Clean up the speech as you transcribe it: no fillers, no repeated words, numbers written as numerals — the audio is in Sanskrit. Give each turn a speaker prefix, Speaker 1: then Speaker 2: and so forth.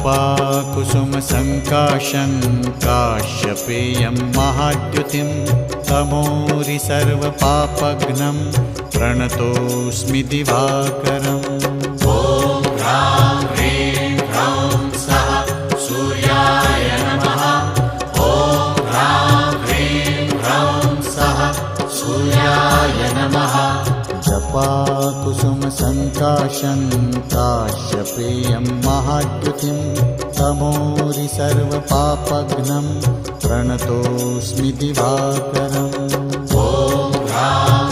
Speaker 1: जपाकुसुमसङ्काशं काश्यपेयं महाद्युतिं तमोरि सर्वपापघ्नं प्रणतोऽस्मि दिवाकरम्। ॐ ह्रां ह्रीं ह्रौं सः सूर्याय नमः। ॐ ह्रां ह्रीं ह्रौं सः सूर्याय नमः। जपाकुसुमसङ्काशं काश्यपेयं महाद्युतिं तमोरि सर्वपापघ्नं प्रणतोऽस्मि दिवाकरम्। ॐ ह्रां